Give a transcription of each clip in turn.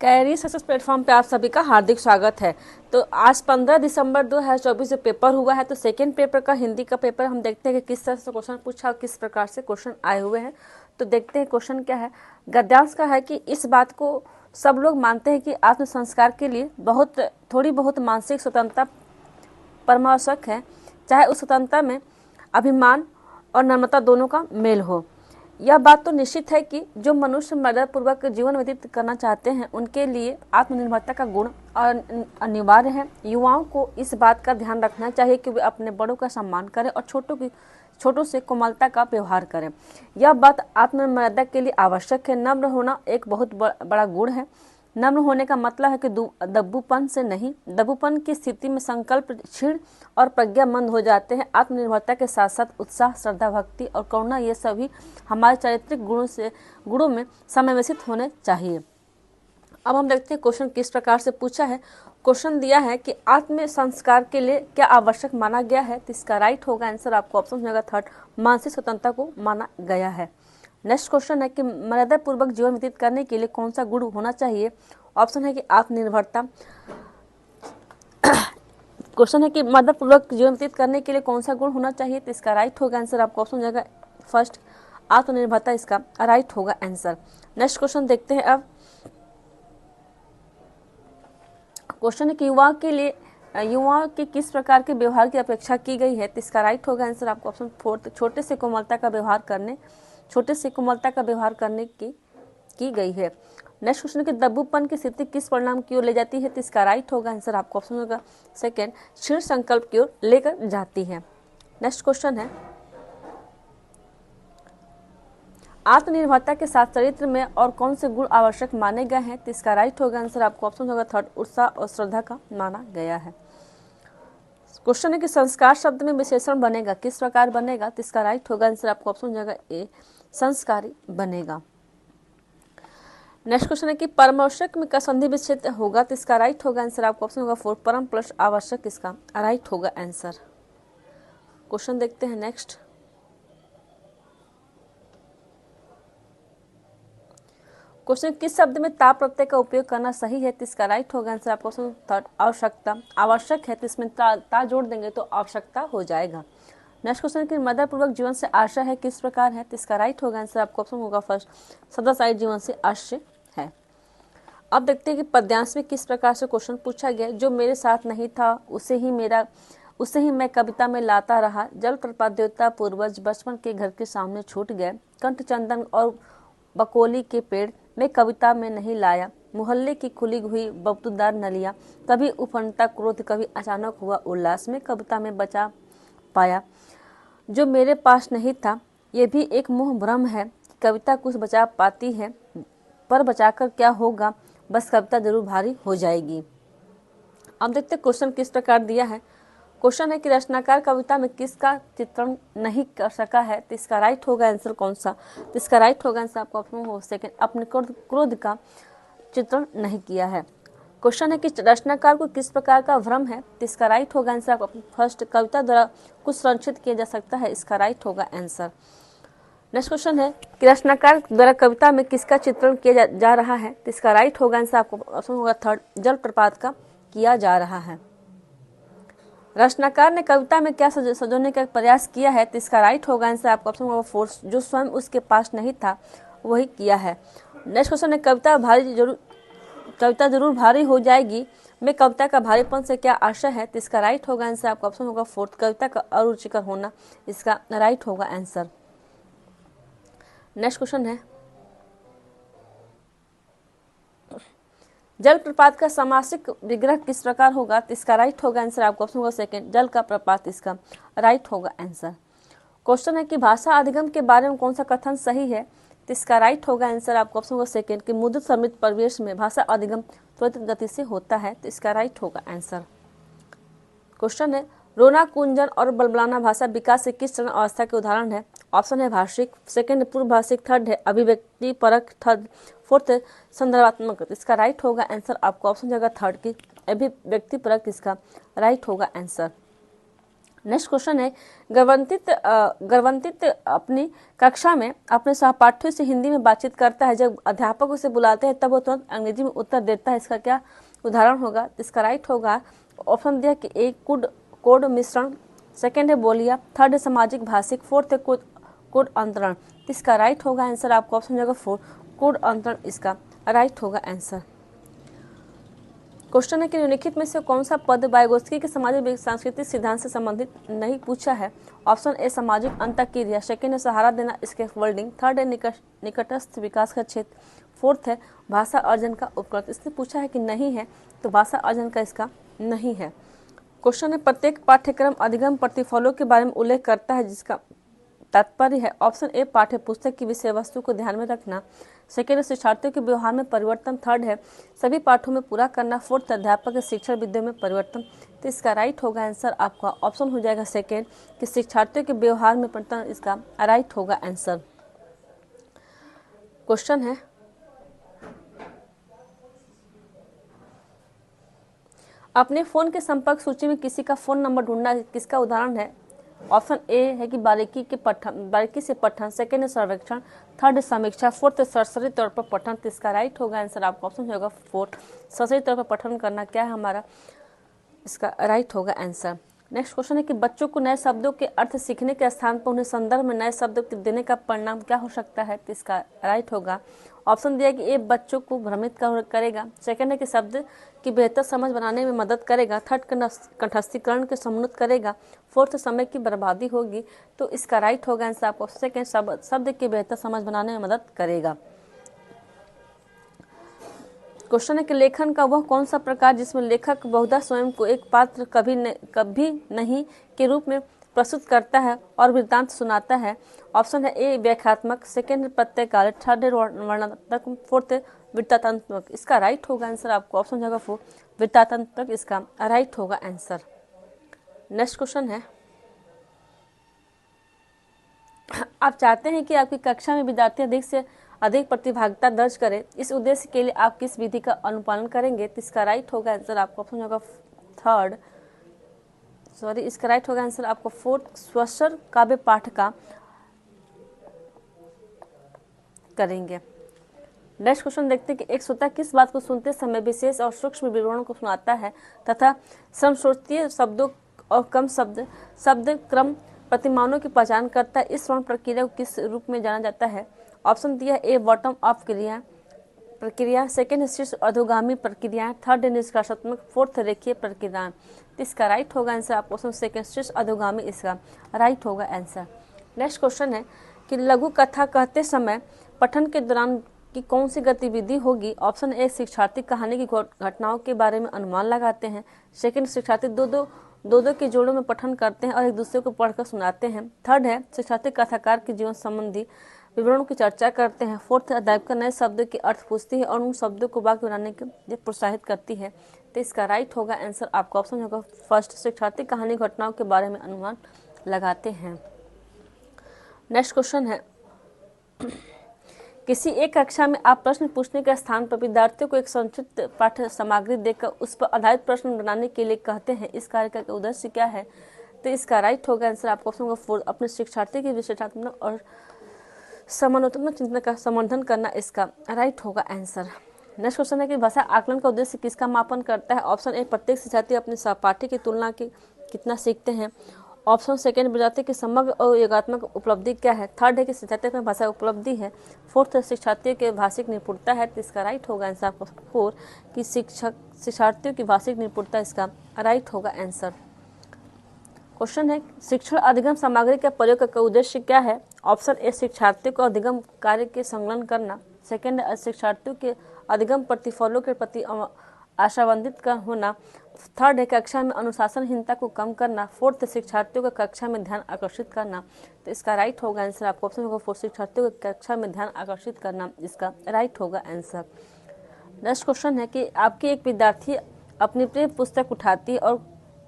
Career success platform पे आप सभी का हार्दिक स्वागत है। तो आज 15 दिसंबर 2024 से पेपर हुआ है। तो सेकेंड पेपर का हिंदी का पेपर हम देखते हैं कि किस तरह से क्वेश्चन पूछा और किस प्रकार से क्वेश्चन आए हुए हैं। तो देखते हैं क्वेश्चन क्या है। गद्यांश का है कि इस बात को सब लोग मानते हैं कि आत्म संस्कार के लिए थोड़ी बहुत मानसिक स्वतंत्रता परमावश्यक है, चाहे उस स्वतंत्रता में अभिमान और नम्रता दोनों का मेल हो। यह बात तो निश्चित है कि जो मनुष्य मर्यादापूर्वक जीवन व्यतीत करना चाहते हैं उनके लिए आत्मनिर्भरता का गुण अनिवार्य है। युवाओं को इस बात का ध्यान रखना चाहिए कि वे अपने बड़ों का सम्मान करें और छोटों से कोमलता का व्यवहार करें। यह बात आत्ममर्यादा के लिए आवश्यक है। नम्र होना एक बहुत बड़ा गुण है। नम्र होने का मतलब है कि दब्बूपन से नहीं। दब्बूपन की स्थिति में संकल्प क्षीण और प्रज्ञा मंद हो जाते हैं। आत्मनिर्भरता के साथ साथ उत्साह, श्रद्धा, भक्ति और करुणा ये सभी हमारे चारित्रिक गुणों में समावेशित होने चाहिए। अब हम देखते हैं क्वेश्चन किस प्रकार से पूछा है। क्वेश्चन दिया है कि आत्म संस्कार के लिए क्या आवश्यक माना गया है। तो इसका राइट होगा आंसर आपको ऑप्शन मिलेगा थर्ड, मानसिक स्वतंत्रता को माना गया है। नेक्स्ट क्वेश्चन है कि मर्यादा पूर्वक जीवन व्यतीत करने के लिए कौन सा गुण होना चाहिए। ऑप्शन है कि आत्मनिर्भरता। क्वेश्चन है कि मर्यादा पूर्वक जीवन व्यतीत करने के लिए कौन सा गुण होना चाहिए। तो इसका राइट होगा आंसर आपको ऑप्शन मिलेगा फर्स्ट, आत्मनिर्भरता इसका राइट होगा आंसर। नेक्स्ट क्वेश्चन देखते हैं। अब क्वेश्चन है कि युवाओं के किस प्रकार के व्यवहार की अपेक्षा की गई है। तो इसका राइट होगा आंसर आपको ऑप्शन फोर्थ, छोटे से कोमलता का व्यवहार करने की गई है। नेक्स्ट क्वेश्चन कि दब्बूपन की स्थिति किस परिणाम की ओर ले जाती है। तो इसका राइट होगा आंसर आपको ऑप्शन होगा सेकेंड, क्षीण संकल्प की ओर लेकर जाती है। नेक्स्ट क्वेश्चन है आत्मनिर्भरता के साथ चरित्र में और कौन से गुण आवश्यक माने गए हैं। तो इसका राइट होगा आंसर आपको ऑप्शन होगा थर्ड, उत्साह और श्रद्धा का माना गया है। क्वेश्चन है कि संस्कार शब्द में विशेषण बनेगा, किस प्रकार बनेगा। तो इसका राइट होगा आंसर आपको ऑप्शन होगा ए, संस्कारी बनेगा। नेक्स्ट क्वेश्चन है कि परमावश्यक में का संधि विच्छेद होगा। तो इसका राइट होगा आंसर आपको ऑप्शन होगा फोर, परम प्लस आवश्यक इसका राइट होगा आंसर। क्वेश्चन देखते हैं नेक्स्ट। क्वेश्चन किस शब्द में ता प्रत्यय का उपयोग करना सही है। तो इसका राइट होगा आंसर आपको ऑप्शन थर्ड, आवश्यकता। आवश्यक है तो इसमें ता जोड़ देंगे तो आवश्यकता हो जाएगा। नेक्स्ट क्वेश्चन कि मर्यादापूर्वक जीवन से आशय है, किस प्रकार है। तो इसका राइट होगा आंसर आपको ऑप्शन होगा फर्स्ट, सदाचारी जीवन से आशय है। अब देखते हैं कि पद्यांश में किस प्रकार से क्वेश्चन पूछा गया। जो मेरे साथ नहीं था उसे ही मैं कविता में लाता रहा। जल प्रपात देवता पूर्वज बचपन के घर के सामने छूट गए। कंठ चंदन और बकोली के पेड़ मैं कविता में नहीं लाया। मोहल्ले की खुली हुई बबूदार नलियाँ, कभी उफनता क्रोध, कभी अचानक हुआ उल्लास, में कविता में बचा पाया। जो मेरे पास नहीं था ये भी एक मोह भ्रम है। कविता कुछ बचा पाती है पर बचाकर क्या होगा, बस कविता जरूर भारी हो जाएगी। अब देखते क्वेश्चन किस प्रकार दिया है। क्वेश्चन है कि रचनाकार कविता में किसका चित्रण नहीं कर सका है। तो इसका राइट होगा आंसर कौन सा। तो इसका राइट होगा आंसर आपको ऑप्शन हो सेकंड, अपने क्रोध का चित्रण नहीं किया है। क्वेश्चन है कि रचनाकार को किस प्रकार का भ्रम है। तो इसका राइट होगा आंसर आपको फर्स्ट, कविता द्वारा कुछ संरक्षित किया जा सकता है। इसका राइट होगा आंसर। नेक्स्ट क्वेश्चन है कि रचनाकार द्वारा कविता में किसका चित्रण किया जा रहा है। तो इसका राइट होगा आंसर आपको ऑप्शन होगा थर्ड, जल प्रपात का किया जा रहा है। रचनाकार ने कविता में क्या सजोने का प्रयास किया है। तो इसका राइट होगा आंसर आपका ऑप्शन होगा फोर्स, जो स्वयं उसके पास नहीं था वही किया है। नेक्स्ट क्वेश्चन है कविता जरूर भारी हो जाएगी में कविता का भारीपन से क्या आशय है। तो इसका राइट होगा आंसर आपका ऑप्शन होगा फोर्थ, कविता का अरुचिकर होना इसका राइट होगा आंसर। नेक्स्ट क्वेश्चन है जल प्रपात का समासिक विग्रह किस प्रकार होगा। तो इसका राइट होगा आंसर आपको ऑप्शन होगा सेकंड, जल का प्रपात इसका राइट होगा आंसर। क्वेश्चन है कि भाषा अधिगम के बारे में कौन सा कथन सही है। तो इसका राइट होगा आंसर आपको ऑप्शन होगा सेकंड, कि मुद्रित समृद्ध परिवेश में भाषा अधिगम त्वरित गति से होता है। तो इसका राइट होगा आंसर। क्वेश्चन है रोना, कुंजन और बलबलाना भाषा विकास से किस चरण अवस्था के उदाहरण है। ऑप्शन है भाषिक, सेकंड पूर्व भाषिक, थर्ड है अभिव्यक्ति परक, थर्ड फोर्थ संदर्भात्मक। इसका राइट होगा आंसर आपको ऑप्शन जगह थर्ड की अभिव्यक्ति परक इसका राइट होगा आंसर। नेक्स्ट क्वेश्चन है, गर्वंतित अपनी कक्षा में अपने सहपाठियों से हिंदी में बातचीत करता है, जब अध्यापक उसे बुलाते हैं तब वो तुरंत अंग्रेजी में उत्तर देता है। इसका क्या उदाहरण होगा? इसका राइट होगा ऑप्शन दिया कि एक कोड मिश्रण, सेकेंड है बोलिया, थर्ड है सामाजिक भाषिक, फोर्थ है कोड अंतरण। इसका राइट होगा आंसर आपका ऑप्शन जाएगा 4, कोड अंतरण इसका राइट होगा आंसर। क्वेश्चन है कि निम्नलिखित में से कौन सा पद वाइगोत्स्की के सामाजिक सांस्कृतिक सिद्धांत से संबंधित नहीं पूछा है? ऑप्शन ए सामाजिक अंतःक्रिया, सेकेंड है सहारा देना स्केप फोल्डिंग, थर्ड है निकटस्थ विकास का क्षेत्र, फोर्थ है भाषा अर्जन का उपकरण। इसने पूछा है कि नहीं है, तो भाषा अर्जन का इसका नहीं है। क्वेश्चन है प्रत्येक पाठ्यक्रम अधिगम प्रतिफलों के बारे में उल्लेख करता है, जिसका तात्पर्य है ऑप्शन ए पाठ्य पुस्तक की विषय वस्तु को ध्यान में रखना, सेकेंड है शिक्षार्थियों के व्यवहार में परिवर्तन, थर्ड है सभी पाठों में पूरा करना, फोर्थ अध्यापक के शिक्षण विद्या में परिवर्तन। तो इसका राइट होगा आंसर आपका ऑप्शन हो जाएगा सेकेंड कि शिक्षार्थियों के व्यवहार में परिवर्तन, इसका राइट होगा आंसर। क्वेश्चन है अपने फोन के संपर्क सूची में किसी का फोन नंबर ढूंढना किसका उदाहरण है? ऑप्शन ए है कि बारीकी से पठन, सेकेंड है सर्वेक्षण, थर्ड है समीक्षा, फोर्थ है सरसरी तौर पर पठन। तो इसका राइट होगा आंसर आपका ऑप्शन होगा 4, सरसरी तौर पर पठन करना क्या है हमारा, इसका राइट होगा आंसर। नेक्स्ट क्वेश्चन है कि बच्चों को नए शब्दों के अर्थ सीखने के स्थान पर उन्हें संदर्भ में नए शब्द देने का परिणाम क्या हो सकता है? तो इसका राइट होगा ऑप्शन दिया कि ए बच्चों को भ्रमित करेगा, सेकंड है कि शब्द की बेहतर समझ बनाने में मदद करेगा, थर्ड कंठस्थीकरण के समुन्नत करेगा, फोर्थ समय की बर्बादी होगी। तो इसका राइट होगा आंसर आपको सेकंड, शब्द की बेहतर समझ बनाने में मदद करेगा। क्वेश्चन है कि लेखन का वह कौन सा प्रकार जिसमें लेखक बहुधा स्वयं को एक पात्र कभी नहीं के रूप में प्रस्तुत करता है और वृत्तांत सुनाता है? ऑप्शन है ए व्याख्यात्मक, सेकेंड प्रत्ययकालिक, थर्ड वर्णनात्मक, फोर्थ वृत्तांतक। इसका राइट होगा आंसर आपको ऑप्शन जाएगा 4, वृत्तांतक इसका राइट होगा आंसर। नेक्स्ट क्वेश्चन है, आप चाहते हैं कि आपकी कक्षा में विद्यार्थी अधिक से अधिक प्रतिभागिता दर्ज करें, इस उद्देश्य के लिए आप किस विधि का अनुपालन करेंगे? तो इसका राइट होगा आंसर आपको ऑप्शन होगा इसका राइट होगा आंसर आपको 4, स्वस्वर काव्य पाठ का करेंगे। नेक्स्ट क्वेश्चन देखते हैं कि एक श्रोता किस बात को सुनते समय विशेष और सूक्ष्म विवरणों को सुनाता है तथा समश्रोतीय शब्दों और कम शब्द क्रम प्रतिमानों की पहचान करता है? इस श्रवण प्रक्रिया को किस रूप में जाना जाता है? ऑप्शन दिया ए बॉटम अप प्रक्रिया, सेकेंड शीर्ष अधोगामी प्रक्रिया, थर्ड निष्कर्षात्मक, फोर्थ रेखीय प्रक्रिया। इसका राइट होगा आंसर आपको ऑप्शन सेकेंड शीर्ष अधोगामी इसका राइट होगा आंसर। नेक्स्ट क्वेश्चन है कि लघु कथा कहते समय पठन के दौरान की कौन सी गतिविधि होगी? ऑप्शन ए शिक्षार्थी कहानी की घटनाओं के बारे में अनुमान लगाते हैं, सेकेंड शिक्षार्थी दो के जोड़ों में पठन करते हैं और एक दूसरे को पढ़कर सुनाते हैं, थर्ड है शिक्षार्थी कथाकार के जीवन संबंधी विवरणों की चर्चा करते हैं, फोर्थ अध्यापिका नए शब्दों के अर्थ पूछती है और उन शब्दों को वाक्य बनाने के लिए प्रोत्साहित करती है। तो इसका राइट होगा आंसर आपका ऑप्शन होगा फर्स्ट, शिक्षार्थी कहानी घटनाओं के बारे में अनुमान लगाते हैं। नेक्स्ट क्वेश्चन है, किसी एक कक्षा में आप प्रश्न पूछने के स्थान पर विद्यार्थियों को एक संक्षिप्त पाठ्य सामग्री देकर उस पर आधारित प्रश्न बनाने के लिए कहते हैं, इस कार्य का उद्देश्य क्या है? तो इसका राइट होगा आंसर आपको ऑप्शन होगा 4, अपने शिक्षार्थी के विश्लेषणात्मक और समालोचनात्मक चिंतन का समर्थन करना, इसका राइट होगा आंसर। नेक्स्ट क्वेश्चन है कि भाषा आकलन का उद्देश्य किसका मापन करता है? ऑप्शन ए प्रत्येक शिक्षार्थी अपने सहपाठी की तुलना के कितना सीखते हैं, ऑप्शन सेकेंड विद्यार्थी की समग्र और योगात्मक उपलब्धि क्या है, थर्ड है कि शिक्षार्थी में भाषा उपलब्धि है, फोर्थ शिक्षार्थियों के भाषिक निपुणता है। तो इसका राइट होगा आंसर आपको 4 कि शिक्षार्थियों की भाषिक निपुणता इसका राइट होगा आंसर। क्वेश्चन है शिक्षण अधिगम सामग्री के प्रयोग का उद्देश्य क्या है? ऑप्शन ए शिक्षार्थियों को अधिगम कार्य के संकलन करना, सेकेंड शिक्षार्थियों के अधिगम प्रतिफलों के प्रति आशावान्वित का होना, थर्ड है कक्षा में अनुशासनहीनता को कम करना, फोर्थ शिक्षार्थियों का कक्षा में ध्यान आकर्षित करना। तो इसका राइट होगा आंसर आपको ऑप्शन होगा 4, शिक्षार्थियों को कक्षा में ध्यान आकर्षित करना, इसका राइट होगा आंसर। नेक्स्ट क्वेश्चन है कि आपकी एक विद्यार्थी अपनी प्रिय पुस्तक उठाती है और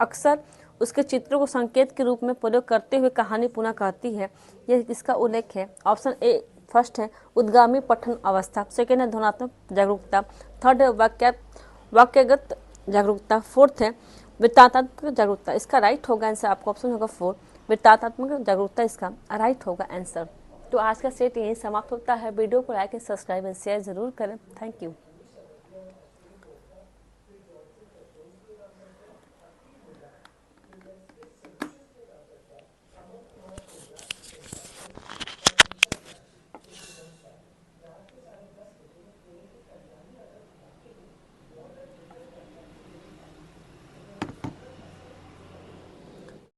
अक्सर उसके चित्रों को संकेत के रूप में प्रयोग करते हुए कहानी पुनः कहती है, यह किसका उल्लेख है? ऑप्शन ए फर्स्ट है उद्गामी पठन अवस्था, सेकेंड है ध्वनात्मक जागरूकता, थर्ड है वाक्यगत जागरूकता, फोर्थ है वृत्तांतात्मक जागरूकता, इसका राइट होगा आंसर, आपका ऑप्शन होगा 4, वृत्तांतात्मक जागरूकता इसका राइट होगा आंसर। तो आज का सेट यही समाप्त होता है। वीडियो को like and subscribe and share जरूर करें। Thank you.